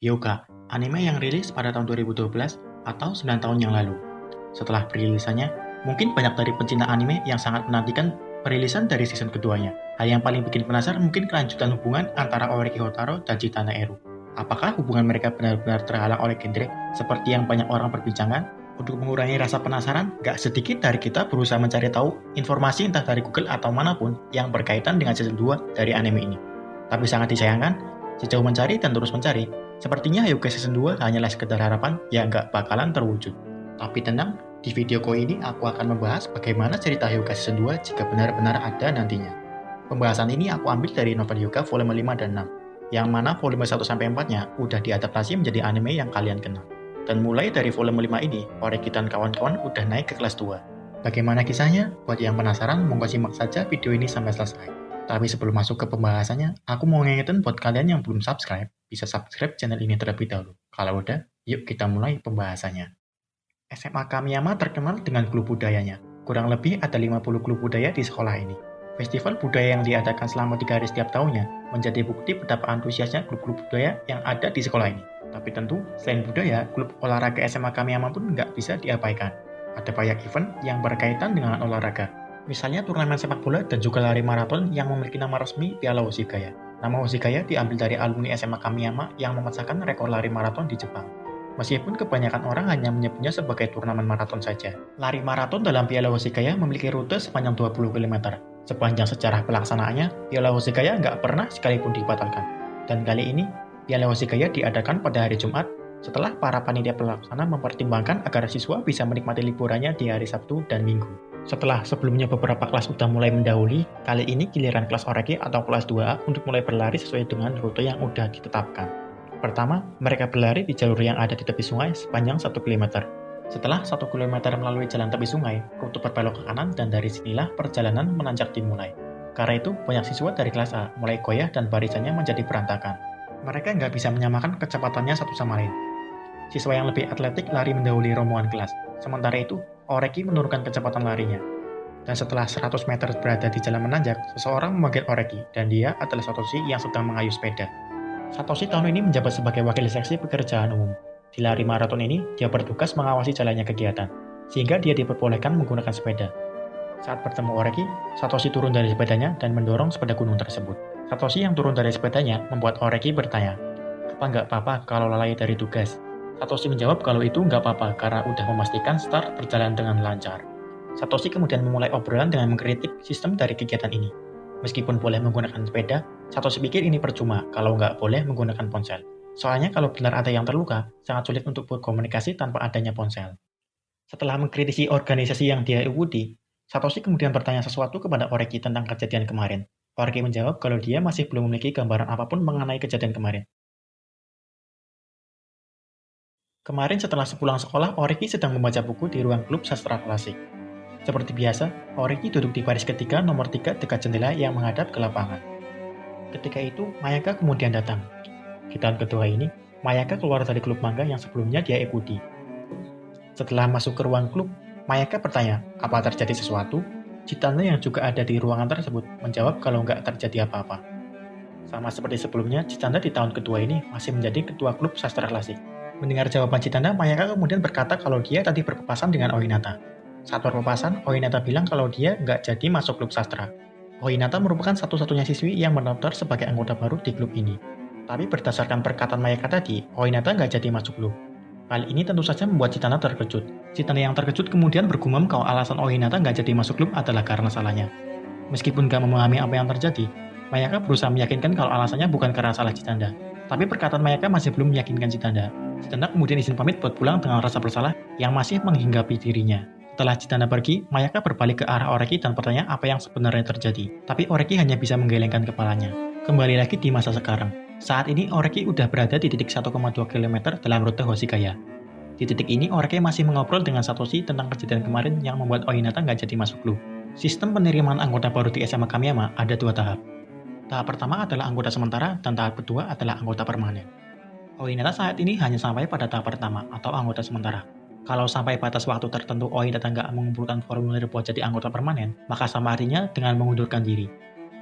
Hyuga, anime yang rilis pada tahun 2012 atau 9 tahun yang lalu. Setelah perilisannya, mungkin banyak dari pencinta anime yang sangat menantikan perilisan dari season keduanya. Hal yang paling bikin penasaran mungkin kelanjutan hubungan antara Oreki Houtaro dan Chitana Eru. Apakah hubungan mereka benar-benar terhalang oleh genre seperti yang banyak orang perbincangkan? Untuk mengurangi rasa penasaran, gak sedikit dari kita berusaha mencari tahu informasi entah dari Google atau manapun yang berkaitan dengan season 2 dari anime ini. Tapi sangat disayangkan, sejauh mencari dan terus mencari, sepertinya Hyuga season 2 hanyalah sekedar harapan yang gak bakalan terwujud. Tapi tenang, di videoku ini aku akan membahas bagaimana cerita Hyuga season 2 jika benar-benar ada nantinya. Pembahasan ini aku ambil dari novel Hyuga volume 5 dan 6, yang mana volume 1-4-nya udah diadaptasi menjadi anime yang kalian kenal. Dan mulai dari volume 5 ini, Oreki dan kawan-kawan udah naik ke kelas 2. Bagaimana kisahnya? Buat yang penasaran, monggo simak saja video ini sampai selesai. Tapi sebelum masuk ke pembahasannya, aku mau ngingetin buat kalian yang belum subscribe, bisa subscribe channel ini terlebih dahulu. Kalau udah, yuk kita mulai pembahasannya. SMA Kamiyama terkenal dengan klub budayanya. Kurang lebih ada 50 klub budaya di sekolah ini. Festival budaya yang diadakan selama 3 hari setiap tahunnya menjadi bukti betapa antusiasnya klub-klub budaya yang ada di sekolah ini. Tapi tentu, selain budaya, klub olahraga SMA Kamiyama pun nggak bisa diabaikan. Ada banyak event yang berkaitan dengan olahraga. Misalnya turnamen sepak bola dan juga lari maraton yang memiliki nama resmi Piala Hoshigaya. Nama Hoshigaya diambil dari alumni SMA Kamiyama yang memecahkan rekor lari maraton di Jepang. Meskipun kebanyakan orang hanya menyebutnya sebagai turnamen maraton saja. Lari maraton dalam Piala Hoshigaya memiliki rute sepanjang 20 km. Sepanjang sejarah pelaksanaannya, Piala Hoshigaya nggak pernah sekalipun dibatalkan. Dan kali ini, Piala Hoshigaya diadakan pada hari Jumat setelah para panitia pelaksana mempertimbangkan agar siswa bisa menikmati liburannya di hari Sabtu dan Minggu. Setelah sebelumnya beberapa kelas sudah mulai mendahului, kali ini giliran kelas Oreki atau kelas 2A untuk mulai berlari sesuai dengan rute yang udah ditetapkan. Pertama, mereka berlari di jalur yang ada di tepi sungai sepanjang 1 km. Setelah 1 km melalui jalan tepi sungai, rute berbelok ke kanan dan dari sinilah perjalanan menanjak dimulai. Karena itu, banyak siswa dari kelas A mulai goyah dan barisannya menjadi berantakan. Mereka nggak bisa menyamakan kecepatannya satu sama lain. Siswa yang lebih atletik lari mendahului rombongan kelas. Sementara itu, Oreki menurunkan kecepatan larinya. Dan setelah 100 meter berada di jalan menanjak, seseorang memanggil Oreki, dan dia adalah Satoshi yang sedang mengayuh sepeda. Satoshi tahun ini menjabat sebagai wakil seksi pekerjaan umum. Di lari maraton ini, dia bertugas mengawasi jalannya kegiatan, sehingga dia diperbolehkan menggunakan sepeda. Saat bertemu Oreki, Satoshi turun dari sepedanya dan mendorong sepeda gunung tersebut. Satoshi yang turun dari sepedanya membuat Oreki bertanya, "Apa nggak apa-apa kalau lalai dari tugas?" Satoshi menjawab kalau itu nggak apa-apa karena udah memastikan start berjalan dengan lancar. Satoshi kemudian memulai obrolan dengan mengkritik sistem dari kegiatan ini. Meskipun boleh menggunakan sepeda, Satoshi pikir ini percuma kalau nggak boleh menggunakan ponsel. Soalnya kalau benar ada yang terluka, sangat sulit untuk berkomunikasi tanpa adanya ponsel. Setelah mengkritisi organisasi yang dia ikuti, Satoshi kemudian bertanya sesuatu kepada Oreki tentang kejadian kemarin. Oreki menjawab kalau dia masih belum memiliki gambaran apapun mengenai kejadian kemarin. Kemarin setelah sepulang sekolah, Oreki sedang membaca buku di ruang klub sastra klasik. Seperti biasa, Oreki duduk di baris ketiga nomor 3 dekat jendela yang menghadap ke lapangan. Ketika itu, Mayaka kemudian datang. Di tahun kedua ini, Mayaka keluar dari klub manga yang sebelumnya dia ikuti. Setelah masuk ke ruang klub, Mayaka bertanya, apa terjadi sesuatu? Chitana yang juga ada di ruangan tersebut menjawab kalau nggak terjadi apa-apa. Sama seperti sebelumnya, Chitana di tahun kedua ini masih menjadi ketua klub sastra klasik. Mendengar jawaban Chitana, Mayaka kemudian berkata kalau dia tadi berpapasan dengan Ohinata. Saat berpapasan, Ohinata bilang kalau dia nggak jadi masuk klub sastra. Ohinata merupakan satu-satunya siswi yang mendaftar sebagai anggota baru di klub ini. Tapi berdasarkan perkataan Mayaka tadi, Ohinata nggak jadi masuk klub. Hal ini tentu saja membuat Chitana terkejut. Chitana yang terkejut kemudian bergumam kalau alasan Ohinata nggak jadi masuk klub adalah karena salahnya. Meskipun nggak memahami apa yang terjadi, Mayaka berusaha meyakinkan kalau alasannya bukan karena salah Chitanda. Tapi perkataan Mayaka masih belum meyakinkan Chitanda. Chitanda kemudian izin pamit buat pulang dengan rasa bersalah yang masih menghinggapi dirinya. Setelah Chitanda pergi, Mayaka berbalik ke arah Oreki dan bertanya apa yang sebenarnya terjadi. Tapi Oreki hanya bisa menggelengkan kepalanya. Kembali lagi di masa sekarang. Saat ini Oreki udah berada di titik 1,2 km dalam rute Hoshigaya. Di titik ini Oreki masih mengobrol dengan Satoshi tentang kejadian kemarin yang membuat Ohinata nggak jadi masuk klub. Sistem penerimaan anggota baru di SMA Kamiyama ada 2 tahap. Tahap pertama adalah anggota sementara dan tahap kedua adalah anggota permanen. Ohinata saat ini hanya sampai pada tahap pertama atau anggota sementara. Kalau sampai batas waktu tertentu Ohinata nggak mengumpulkan formulir buat jadi anggota permanen, maka sama artinya dengan mengundurkan diri.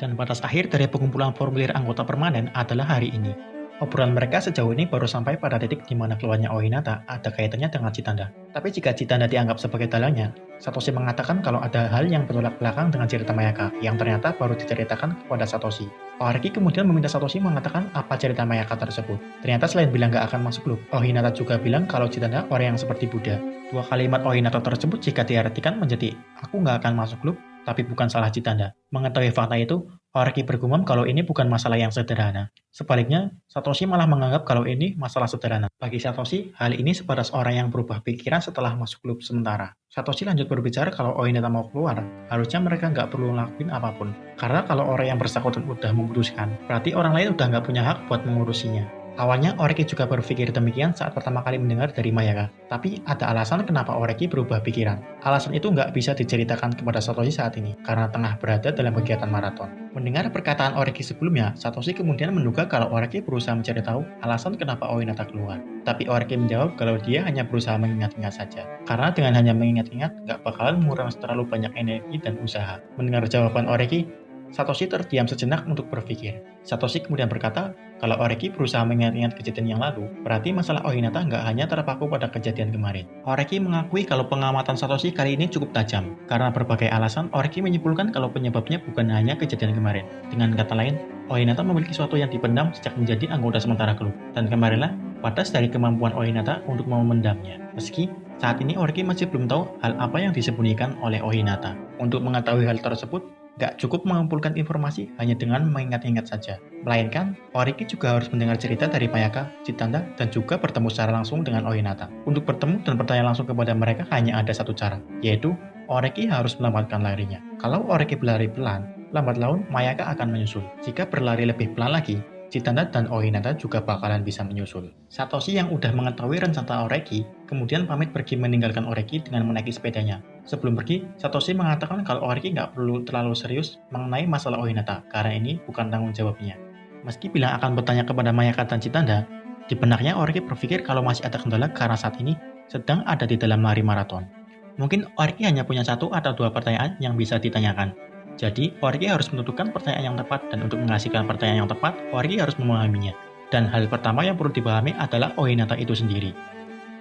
Dan batas akhir dari pengumpulan formulir anggota permanen adalah hari ini. Obrolan mereka sejauh ini baru sampai pada titik di mana keluarnya Ohinata ada kaitannya dengan Chitanda. Tapi jika Chitanda dianggap sebagai dalangnya, Satoshi mengatakan kalau ada hal yang bertolak belakang dengan cerita Mayaka yang ternyata baru diceritakan kepada Satoshi. Oareki kemudian meminta Satoshi mengatakan apa cerita Mayaka tersebut. Ternyata selain bilang gak akan masuk klub, Ohinata juga bilang kalau Chitanda orang yang seperti Buddha. Dua kalimat Ohinata tersebut jika diartikan menjadi aku gak akan masuk klub, tapi bukan salah Chitanda. Mengetahui fakta itu, Oareki bergumam kalau ini bukan masalah yang sederhana. Sebaliknya, Satoshi malah menganggap kalau ini masalah sederhana. Bagi Satoshi, hal ini sebatas orang yang berubah pikiran setelah masuk klub sementara. Satoshi lanjut berbicara kalau Ohinata mau keluar, harusnya mereka nggak perlu ngelakuin apapun. Karena kalau orang yang bersangkutan udah memutuskan, berarti orang lain udah nggak punya hak buat mengurusinya. Awalnya Oareki juga berpikir demikian saat pertama kali mendengar dari Mayaka. Tapi ada alasan kenapa Oareki berubah pikiran. Alasan itu nggak bisa diceritakan kepada Satoshi saat ini, karena tengah berada dalam kegiatan maraton. Mendengar perkataan Oareki sebelumnya, Satoshi kemudian menduga kalau Oareki berusaha mencari tahu alasan kenapa Ohinata keluar. Tapi Oareki menjawab kalau dia hanya berusaha mengingat-ingat saja. Karena dengan hanya mengingat-ingat, nggak bakalan mengurangi terlalu banyak energi dan usaha. Mendengar jawaban Oareki, Satoshi terdiam sejenak untuk berpikir. Satoshi kemudian berkata, kalau Oareki berusaha mengingat-ingat kejadian yang lalu, berarti masalah Ohinata nggak hanya terpaku pada kejadian kemarin. Oareki mengakui kalau pengamatan Satoshi kali ini cukup tajam. Karena berbagai alasan, Oareki menyimpulkan kalau penyebabnya bukan hanya kejadian kemarin. Dengan kata lain, Ohinata memiliki sesuatu yang dipendam sejak menjadi anggota sementara klub. Dan kemarinlah, batas dari kemampuan Ohinata untuk memendamnya. Meski saat ini Oareki masih belum tahu hal apa yang disembunyikan oleh Ohinata. Untuk mengetahui hal tersebut, gak cukup mengumpulkan informasi hanya dengan mengingat-ingat saja. Melainkan, Oareki juga harus mendengar cerita dari Mayaka, Chitanda, dan juga bertemu secara langsung dengan Ohinata. Untuk bertemu dan bertanya langsung kepada mereka hanya ada satu cara, yaitu Oareki harus melambatkan larinya. Kalau Oareki berlari pelan, lambat laun Mayaka akan menyusul. Jika berlari lebih pelan lagi, Chitanda dan Ohinata juga bakalan bisa menyusul. Satoshi yang udah mengetahui rencana Oareki, kemudian pamit pergi meninggalkan Oareki dengan menaiki sepedanya. Sebelum pergi, Satoshi mengatakan kalau Oareki nggak perlu terlalu serius mengenai masalah Ohinata, karena ini bukan tanggung jawabnya. Meski bilang akan bertanya kepada Mayaka dan Chitanda, di benaknya Oareki berpikir kalau masih ada kendala karena saat ini sedang ada di dalam lari maraton. Mungkin Oareki hanya punya satu atau dua pertanyaan yang bisa ditanyakan. Jadi, Oareki harus menentukan pertanyaan yang tepat, dan untuk menghasilkan pertanyaan yang tepat, Oareki harus memahaminya. Dan hal pertama yang perlu dipahami adalah Ohinata itu sendiri.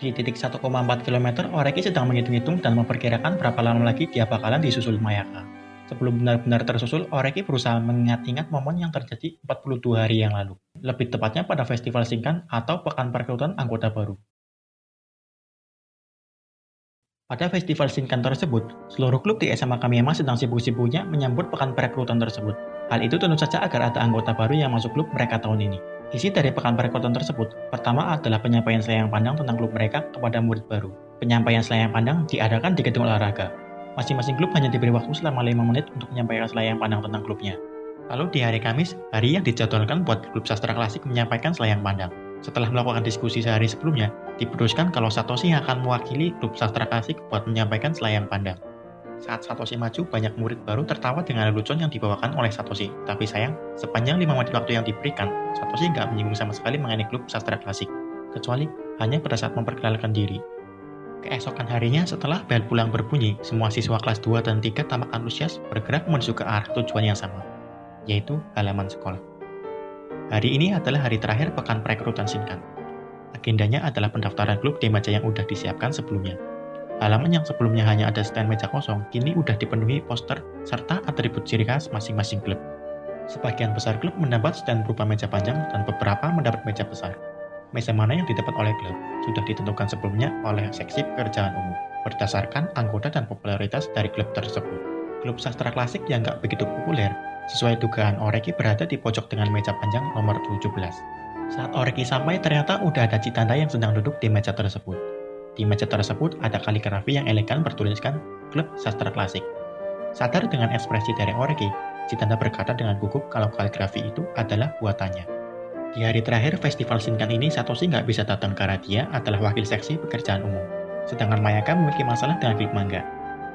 Di titik 1,4 km, Oareki sedang menghitung-hitung dan memperkirakan berapa lama lagi dia bakalan disusul Mayaka. Sebelum benar-benar tersusul, Oareki berusaha mengingat-ingat momen yang terjadi 42 hari yang lalu. Lebih tepatnya pada Festival Shinkan atau Pekan Perekrutan Anggota Baru. Pada festival Shinkan tersebut, seluruh klub di SMA Kamiyama sedang sibuk-sibuknya menyambut pekan perekrutan tersebut. Hal itu tentu saja agar ada anggota baru yang masuk klub mereka tahun ini. Isi dari pekan perekrutan tersebut, pertama adalah penyampaian selayang pandang tentang klub mereka kepada murid baru. Penyampaian selayang pandang diadakan di gedung olahraga. Masing-masing klub hanya diberi waktu selama 5 menit untuk menyampaikan selayang pandang tentang klubnya. Lalu di hari Kamis, hari yang dijadwalkan buat klub sastra klasik menyampaikan selayang pandang. Setelah melakukan diskusi sehari sebelumnya, diputuskan kalau Satoshi akan mewakili klub sastra klasik buat menyampaikan selayang pandang. Saat Satoshi maju, banyak murid baru tertawa dengan lelucon yang dibawakan oleh Satoshi. Tapi sayang, sepanjang 5 menit waktu yang diberikan, Satoshi nggak menyinggung sama sekali mengenai klub sastra klasik, kecuali hanya pada saat memperkenalkan diri. Keesokan harinya, setelah bel pulang berbunyi, semua siswa kelas 2 dan 3 tampak antusias bergerak menuju ke arah tujuan yang sama, yaitu halaman sekolah. Hari ini adalah hari terakhir pekan perekrutan Shinkan. Agendanya adalah pendaftaran klub di meja yang udah disiapkan sebelumnya. Halaman yang sebelumnya hanya ada stand meja kosong, kini udah dipenuhi poster serta atribut ciri khas masing-masing klub. Sebagian besar klub mendapat stand berupa meja panjang dan beberapa mendapat meja besar. Meja mana yang didapat oleh klub sudah ditentukan sebelumnya oleh seksi pekerjaan umum, berdasarkan anggota dan popularitas dari klub tersebut. Klub sastra klasik yang nggak begitu populer, sesuai dugaan Oareki berada di pojok dengan meja panjang nomor 17. Saat Oareki sampai, ternyata udah ada Chitanda yang sedang duduk di meja tersebut. Di meja tersebut ada kaligrafi yang elegan bertuliskan Klub Sastra Klasik. Sadar dengan ekspresi dari Oareki, Chitanda berkata dengan gugup kalau kaligrafi itu adalah buatannya. Di hari terakhir festival Shinkan ini, Satoshi nggak bisa datang karena dia adalah wakil seksi pekerjaan umum. Sedangkan Mayaka memiliki masalah dengan klub manga.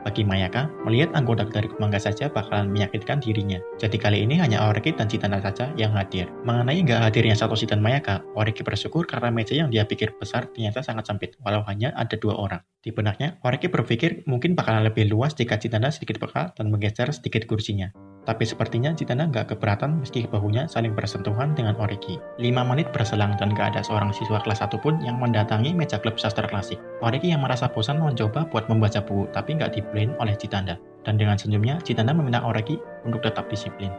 Bagi Mayaka, melihat anggota dari klub manga saja bakalan menyakitkan dirinya. Jadi kali ini hanya Oareki dan Chitanda saja yang hadir. Mengenai nggak hadirnya Satoshi dan Mayaka, Oareki bersyukur karena meja yang dia pikir besar ternyata sangat sempit, walau hanya ada 2 orang. Di benaknya, Oreki berpikir mungkin bakalan lebih luas jika Chitanda sedikit peka dan menggeser sedikit kursinya. Tapi sepertinya Chitanda nggak keberatan meski bahunya saling bersentuhan dengan Oreki. 5 menit berselang dan nggak ada seorang siswa kelas 1 pun yang mendatangi meja klub sastra klasik. Oreki yang merasa bosan mencoba buat membaca buku, tapi nggak dibeliin oleh Chitanda. Dan dengan senyumnya, Chitanda meminta Oreki untuk tetap disiplin.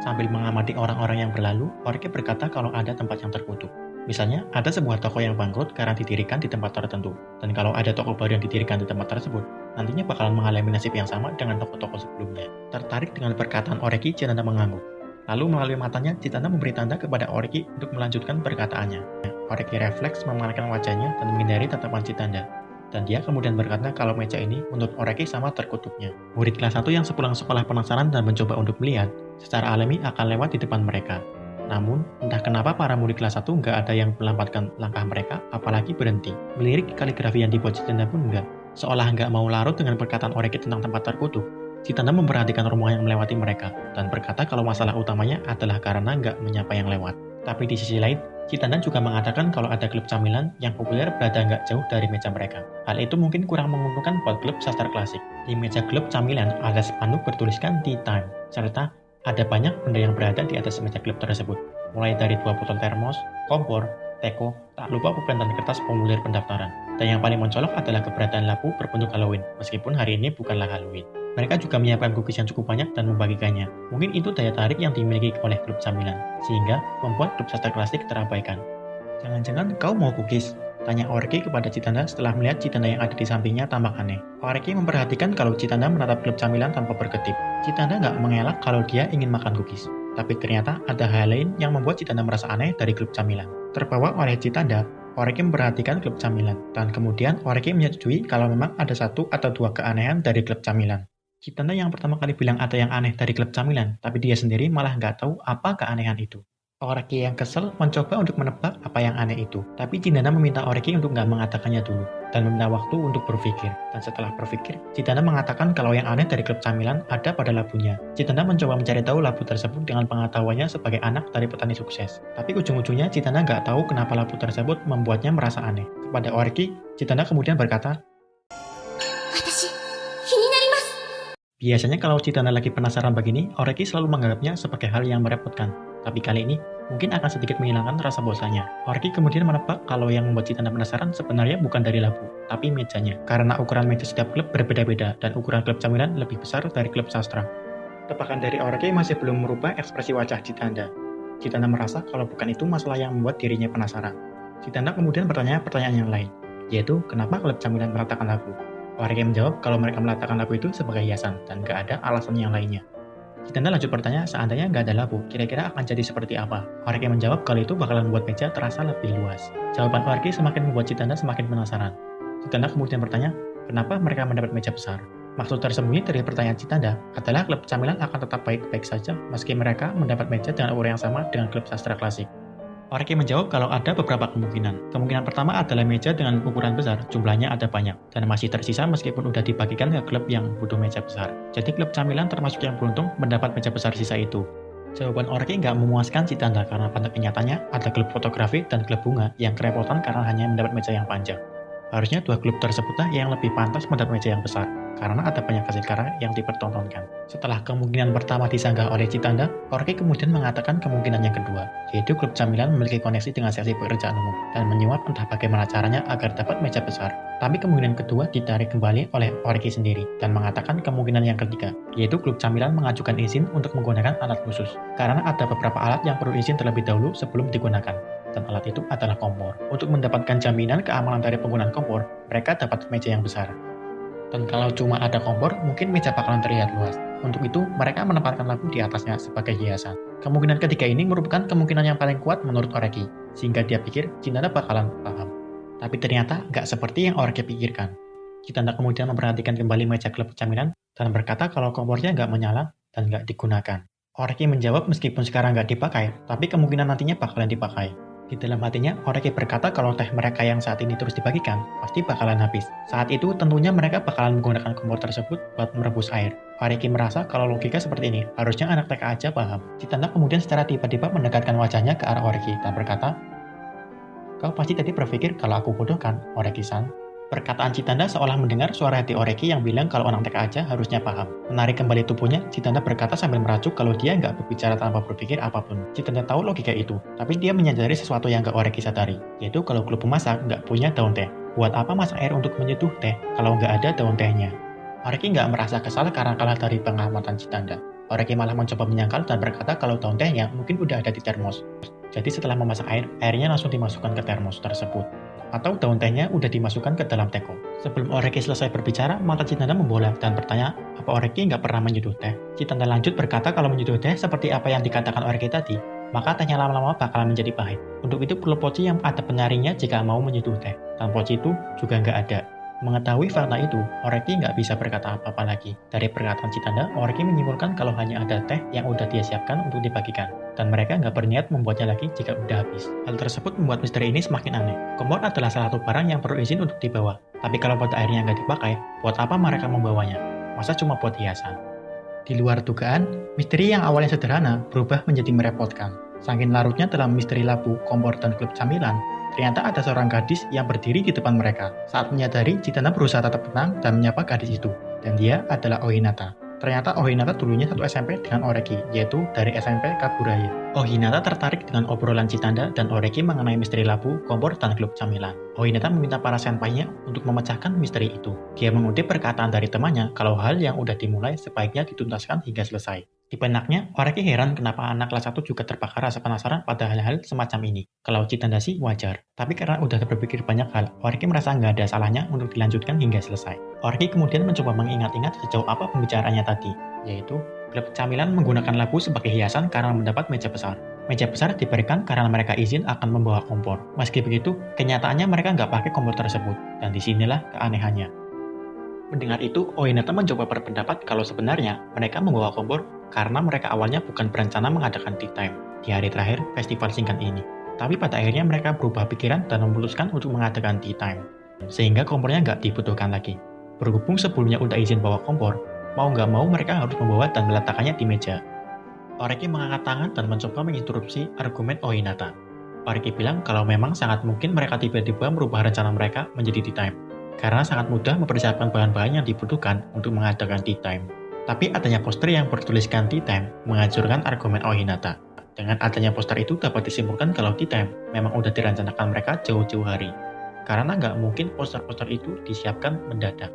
Sambil mengamati orang-orang yang berlalu, Oreki berkata kalau ada tempat yang terkutuk. Misalnya, ada sebuah toko yang bangkrut karena didirikan di tempat tertentu. Dan kalau ada toko baru yang didirikan di tempat tersebut, nantinya bakalan mengalami nasib yang sama dengan toko-toko sebelumnya. Tertarik dengan perkataan Oreki, Chitanda mengangguk. Lalu melalui matanya, Chitanda memberi tanda kepada Oreki untuk melanjutkan perkataannya. Oreki refleks memalingkan wajahnya dan menghindari tatapan Chitanda. Dan dia kemudian berkata kalau meja ini menurut Oreki sama terkutupnya. Murid kelas 1 yang sepulang sekolah penasaran dan mencoba untuk melihat, secara alami akan lewat di depan mereka. Namun, entah kenapa para murid kelas 1 nggak ada yang melambatkan langkah mereka, apalagi berhenti. Melirik kaligrafi yang dibuat Chitanda pun nggak. Seolah nggak mau larut dengan perkataan Oreki tentang tempat terkutuk, Chitanda memperhatikan rombongan yang melewati mereka, dan berkata kalau masalah utamanya adalah karena nggak menyapa yang lewat. Tapi di sisi lain, Chitanda juga mengatakan kalau ada klub camilan yang populer berada nggak jauh dari meja mereka. Hal itu mungkin kurang menguntungkan buat klub sastra klasik. Di meja klub camilan ada spanduk bertuliskan Tea Time, serta ada banyak benda yang berada di atas meja klub tersebut, mulai dari 2 botol termos, kompor, teko, tak lupa pulpen dan kertas formulir pendaftaran. Dan yang paling mencolok adalah keberadaan lampu berbentuk Halloween, meskipun hari ini bukanlah Halloween. Mereka juga menyiapkan cookies yang cukup banyak dan membagikannya. Mungkin itu daya tarik yang dimiliki oleh klub camilan, sehingga membuat klub sastra klasik terabaikan. Jangan-jangan kau mau cookies? Tanya Oreki kepada Chitanda setelah melihat Chitanda yang ada di sampingnya tampak aneh. Oreki memperhatikan kalau Chitanda menatap klub camilan tanpa berkedip. Chitanda nggak mengelak kalau dia ingin makan cookies. Tapi ternyata ada hal lain yang membuat Chitanda merasa aneh dari klub camilan. Terbawa oleh Chitanda, Oreki memperhatikan klub camilan. Dan kemudian Oreki menyetujui kalau memang ada 1 atau 2 keanehan dari klub camilan. Chitanda yang pertama kali bilang ada yang aneh dari klub camilan, tapi dia sendiri malah nggak tahu apa keanehan itu. Oreki yang kesel mencoba untuk menebak apa yang aneh itu, tapi Chitanda meminta Oreki untuk nggak mengatakannya dulu, dan meminta waktu untuk berpikir. Dan setelah berpikir, Chitanda mengatakan kalau yang aneh dari klub camilan ada pada labunya. Chitanda mencoba mencari tahu labu tersebut dengan pengetahuannya sebagai anak dari petani sukses. Tapi ujung-ujungnya Chitanda nggak tahu kenapa labu tersebut membuatnya merasa aneh. Kepada Oreki, Chitanda kemudian berkata, biasanya kalau Chitanda lagi penasaran begini, Oreki selalu menganggapnya sebagai hal yang merepotkan. Tapi kali ini, mungkin akan sedikit menghilangkan rasa bosannya. Oreki kemudian menebak kalau yang membuat Chitanda penasaran sebenarnya bukan dari labu, tapi mejanya. Karena ukuran meja setiap klub berbeda-beda, dan ukuran klub camilan lebih besar dari klub sastra. Tebakan dari Oreki masih belum merubah ekspresi wajah Chitanda. Chitanda merasa kalau bukan itu masalah yang membuat dirinya penasaran. Chitanda kemudian bertanya pertanyaan yang lain, yaitu kenapa klub camilan meletakkan labu? Oreki menjawab kalau mereka meletakkan labu itu sebagai hiasan, dan gak ada alasan yang lainnya. Chitanda lanjut bertanya, seandainya nggak ada labu, kira-kira akan jadi seperti apa? Oreki menjawab kalau itu bakalan membuat meja terasa lebih luas. Jawaban Oreki semakin membuat Chitanda semakin penasaran. Chitanda kemudian bertanya, kenapa mereka mendapat meja besar? Maksud tersembunyi dari pertanyaan Chitanda adalah klub camilan akan tetap baik-baik saja meski mereka mendapat meja dengan ukuran yang sama dengan klub sastra klasik. Oreki menjawab kalau ada beberapa kemungkinan. Kemungkinan pertama adalah meja dengan ukuran besar, jumlahnya ada banyak, dan masih tersisa meskipun udah dibagikan ke klub yang butuh meja besar. Jadi klub camilan termasuk yang beruntung mendapat meja besar sisa itu. Jawaban Oreki nggak memuaskan Chitanda karena pada kenyataannya ada klub fotografi dan klub bunga yang kerepotan karena hanya mendapat meja yang panjang. Harusnya 2 klub tersebutlah yang lebih pantas mendapat meja yang besar, karena ada banyak hasil karya yang dipertontonkan. Setelah kemungkinan pertama disanggah oleh Chitanda, Oreki kemudian mengatakan kemungkinan yang kedua, yaitu klub camilan memiliki koneksi dengan seksi pekerjaan umum, dan menyuap entah bagaimana caranya agar dapat meja besar. Tapi kemungkinan kedua ditarik kembali oleh Oreki sendiri, dan mengatakan kemungkinan yang ketiga, yaitu klub camilan mengajukan izin untuk menggunakan alat khusus, karena ada beberapa alat yang perlu izin terlebih dahulu sebelum digunakan. Dan alat itu adalah kompor. Untuk mendapatkan jaminan keamanan dari penggunaan kompor, mereka dapat meja yang besar. Dan kalau cuma ada kompor, mungkin meja bakalan terlihat luas. Untuk itu, mereka menempatkan lampu di atasnya sebagai hiasan. Kemungkinan ketiga ini merupakan kemungkinan yang paling kuat menurut Oreki, sehingga dia pikir Chitanda bakalan paham. Tapi ternyata nggak seperti yang Oreki pikirkan. Chitanda kemudian memperhatikan kembali meja klub camilan dan berkata kalau kompornya nggak menyala dan nggak digunakan. Oreki menjawab meskipun sekarang nggak dipakai, tapi kemungkinan nantinya bakalan dipakai. Di dalam hatinya, Oreki berkata kalau teh mereka yang saat ini terus dibagikan, pasti bakalan habis. Saat itu, tentunya mereka bakalan menggunakan kompor tersebut buat merebus air. Oreki merasa kalau logika seperti ini, harusnya anak TK aja paham. Chitanda kemudian secara tiba-tiba mendekatkan wajahnya ke arah Oreki dan berkata, kau pasti tadi berpikir kalau aku bodoh kan, Oreki-san? Perkataan Citanda seolah mendengar suara hati Oreki yang bilang kalau anak TK aja harusnya paham. Menarik kembali tubuhnya, Citanda berkata sambil merajuk kalau dia nggak berbicara tanpa berpikir apapun. Citanda tahu logika itu, tapi dia menyadari sesuatu yang nggak Oreki sadari, yaitu kalau klub pemasak nggak punya daun teh. Buat apa masak air untuk menyeduh teh kalau nggak ada daun tehnya? Oreki nggak merasa kesal karena kalah dari pengamatan Citanda. Oreki malah mencoba menyangkal dan berkata kalau daun tehnya mungkin udah ada di termos. Jadi setelah memasak air, airnya langsung dimasukkan ke termos tersebut. Atau daun tehnya udah dimasukkan ke dalam teko. Sebelum Oreki selesai berbicara, mata Citanda membola dan bertanya, apa Oreki nggak pernah menyeduh teh? Citanda lanjut berkata kalau menyeduh teh seperti apa yang dikatakan Oreki tadi, maka tehnya lama-lama bakalan menjadi pahit. Untuk itu perlu poci yang ada penyaringnya jika mau menyeduh teh. Dan poci itu juga nggak ada. Mengetahui fakta itu, Oreki nggak bisa berkata apa-apa lagi. Dari perkataan Citanda, Oreki menyimpulkan kalau hanya ada teh yang udah dia siapkan untuk dibagikan, dan mereka nggak berniat membuatnya lagi jika udah habis. Hal tersebut membuat misteri ini semakin aneh. Kompor adalah salah satu barang yang perlu izin untuk dibawa, tapi kalau pada akhirnya nggak dipakai, buat apa mereka membawanya? Masa cuma buat hiasan? Di luar dugaan, misteri yang awalnya sederhana berubah menjadi merepotkan. Saking larutnya dalam misteri labu, kompor, dan klub camilan, ternyata ada seorang gadis yang berdiri di depan mereka. Saat menyadari, Citanda berusaha tetap tenang dan menyapa gadis itu. Dan dia adalah Ohinata. Ternyata Ohinata dulunya satu SMP dengan Oreki, yaitu dari SMP Kaburaya. Ohinata tertarik dengan obrolan Citanda dan Oreki mengenai misteri labu, kompor, dan klub camilan. Ohinata meminta para senpainya untuk memecahkan misteri itu. Dia mengutip perkataan dari temannya kalau hal yang udah dimulai sebaiknya dituntaskan hingga selesai. Di benaknya, Oreki heran kenapa anak kelas 1 juga terbakar rasa penasaran pada hal-hal semacam ini. Kalau Citanda sih wajar. Tapi karena udah berpikir banyak hal, Oreki merasa nggak ada salahnya untuk dilanjutkan hingga selesai. Oreki kemudian mencoba mengingat-ingat sejauh apa pembicaraannya tadi, yaitu klub camilan menggunakan labu sebagai hiasan karena mendapat meja besar. Meja besar diberikan karena mereka izin akan membawa kompor. Meski begitu, kenyataannya mereka nggak pakai kompor tersebut, dan disinilah keanehannya. Mendengar itu, Ohinata mencoba berpendapat kalau sebenarnya mereka membawa kompor karena mereka awalnya bukan berencana mengadakan tea time di hari terakhir festival singkat ini. Tapi pada akhirnya mereka berubah pikiran dan memutuskan untuk mengadakan tea time, sehingga kompornya nggak dibutuhkan lagi. Berhubung sebelumnya udah izin bawa kompor, mau nggak mau mereka harus membawa dan meletakkannya di meja. Oreki mengangkat tangan dan mencoba menginterupsi argumen Ohinata. Oreki bilang kalau memang sangat mungkin mereka tiba-tiba merubah rencana mereka menjadi tea time, karena sangat mudah mempersiapkan bahan-bahan yang dibutuhkan untuk mengadakan tea time. Tapi adanya poster yang bertuliskan tea time menghancurkan argumen Ohinata. Dengan adanya poster itu dapat disimpulkan kalau tea time memang udah direncanakan mereka jauh-jauh hari. Karena nggak mungkin poster-poster itu disiapkan mendadak.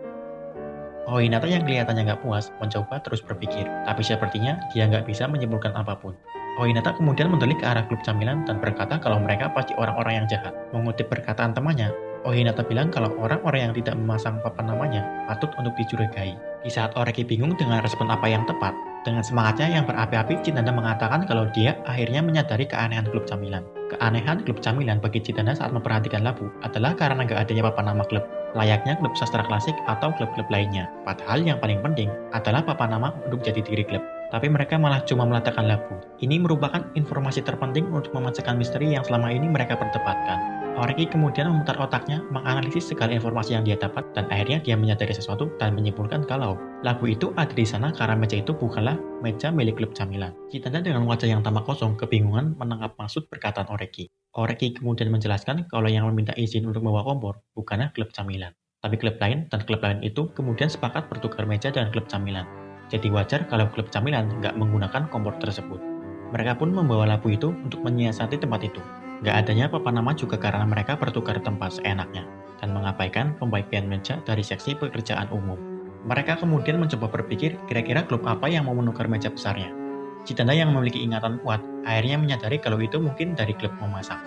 Ohinata yang kelihatannya nggak puas mencoba terus berpikir, tapi sepertinya dia nggak bisa menyimpulkan apapun. Ohinata kemudian mendelik ke arah klub camilan dan berkata kalau mereka pasti orang-orang yang jahat. Mengutip perkataan temannya, Ohinata bilang kalau orang-orang yang tidak memasang papan namanya patut untuk dicurigai. Di saat Oreki bingung dengan respon apa yang tepat, dengan semangatnya yang berapi-api, Citanda mengatakan kalau dia akhirnya menyadari keanehan klub camilan. Keanehan klub camilan bagi Citanda saat memperhatikan labu adalah karena nggak adanya papan nama klub, layaknya klub sastra klasik atau klub-klub lainnya. Padahal yang paling penting adalah papan nama untuk jadi diri klub. Tapi mereka malah cuma meletakkan labu. Ini merupakan informasi terpenting untuk memecahkan misteri yang selama ini mereka perdebatkan. Oreki kemudian memutar otaknya, menganalisis segala informasi yang dia dapat, dan akhirnya dia menyadari sesuatu dan menyimpulkan kalau labu itu ada di sana karena meja itu bukanlah meja milik klub camilan. Citanda dengan wajah yang tampak kosong kebingungan menangkap maksud perkataan Oreki. Oreki kemudian menjelaskan kalau yang meminta izin untuk membawa kompor bukanlah klub camilan, tapi klub lain, dan klub lain itu kemudian sepakat bertukar meja dengan klub camilan. Jadi wajar kalau klub camilan nggak menggunakan kompor tersebut. Mereka pun membawa labu itu untuk menyiasati tempat itu. Nggak adanya papan nama juga karena mereka bertukar tempat seenaknya dan mengabaikan pembagian meja dari seksi pekerjaan umum. Mereka kemudian mencoba berpikir kira-kira klub apa yang mau menukar meja besarnya. Citanda yang memiliki ingatan kuat akhirnya menyadari kalau itu mungkin dari klub memasak.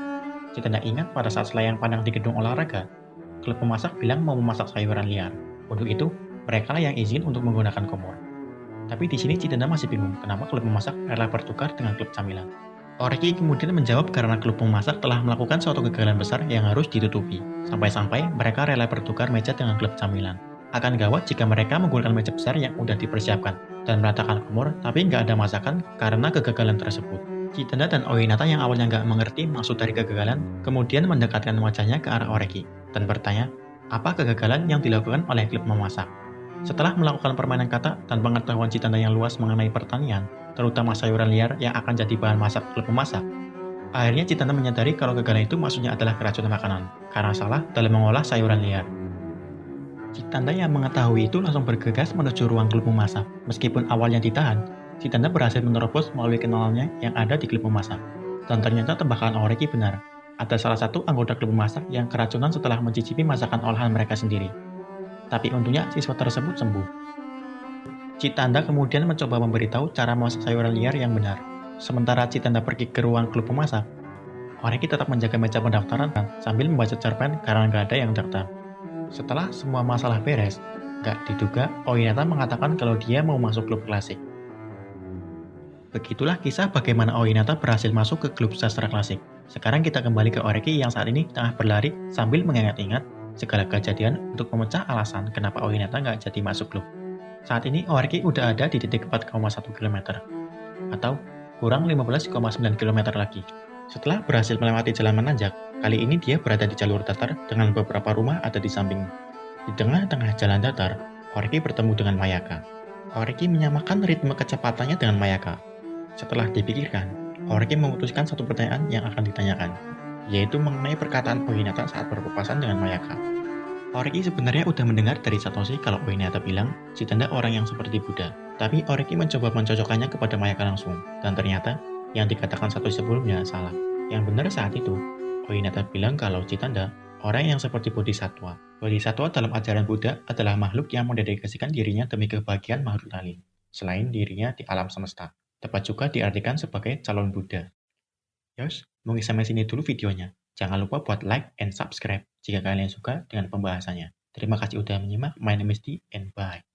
Citanda ingat pada saat selayang pandang di gedung olahraga, klub pemasak bilang mau memasak sayuran liar. Untuk itu, mereka lah yang izin untuk menggunakan kompor. Tapi di sini Citanda masih bingung kenapa klub memasak rela bertukar dengan klub camilan. Oreki kemudian menjawab karena klub pemasak telah melakukan suatu kegagalan besar yang harus ditutupi. Sampai-sampai mereka rela bertukar meja dengan klub camilan. Akan gawat jika mereka menggunakan meja besar yang udah dipersiapkan dan meletakkan kompor tapi nggak ada masakan karena kegagalan tersebut. Citanda dan Ohinata yang awalnya nggak mengerti maksud dari kegagalan, kemudian mendekatkan wajahnya ke arah Oreki dan bertanya, apa kegagalan yang dilakukan oleh klub memasak? Setelah melakukan permainan kata dan pengetahuan Citanda yang luas mengenai pertanian, terutama sayuran liar yang akan jadi bahan masak klub memasak, akhirnya Citanda menyadari kalau kegagalan itu maksudnya adalah keracunan makanan, karena salah dalam mengolah sayuran liar. Citanda yang mengetahui itu langsung bergegas menuju ruang klub memasak. Meskipun awalnya ditahan, Citanda berhasil menerobos melalui kenalannya yang ada di klub memasak. Dan ternyata tebakan Oreki benar. Ada salah satu anggota klub memasak yang keracunan setelah mencicipi masakan olahan mereka sendiri. Tapi untungnya siswa tersebut sembuh. Citanda kemudian mencoba memberitahu cara memasak sayuran liar yang benar. Sementara Citanda pergi ke ruang klub memasak, Oreki tetap menjaga meja pendaftaran sambil membaca cerpen karena nggak ada yang daftar. Setelah semua masalah beres, nggak diduga Oyinata mengatakan kalau dia mau masuk klub klasik. Begitulah kisah bagaimana Oyinata berhasil masuk ke klub sastra klasik. Sekarang kita kembali ke Oreki yang saat ini tengah berlari sambil mengingat-ingat segala kejadian untuk memecah alasan kenapa Oyinata nggak jadi masuk klub. Saat ini Oreki udah ada di titik 4,1 km, atau kurang 15,9 km lagi. Setelah berhasil melewati jalan menanjak, kali ini dia berada di jalur datar dengan beberapa rumah ada di samping. Di tengah-tengah jalan datar, Oreki bertemu dengan Mayaka. Oreki menyamakan ritme kecepatannya dengan Mayaka. Setelah dipikirkan, Oreki memutuskan satu pertanyaan yang akan ditanyakan, yaitu mengenai perkataan Oyinata saat berpapasan dengan Mayaka. Oreki sebenarnya udah mendengar dari Satoshi kalau Oyinata bilang Citanda orang yang seperti Buddha, tapi Oreki mencoba mencocokkannya kepada Mayaka langsung, dan ternyata yang dikatakan Satoshi sebelumnya salah. Yang benar saat itu, Oyinata bilang kalau Citanda orang yang seperti Bodhisattva. Bodhisattva dalam ajaran Buddha adalah makhluk yang mendedikasikan dirinya demi kebahagiaan makhluk lain, selain dirinya di alam semesta. Tepat juga diartikan sebagai calon Buddha. Yos, mungkin sampai sini dulu videonya. Jangan lupa buat like and subscribe jika kalian suka dengan pembahasannya. Terima kasih udah menyimak. My name is D and bye.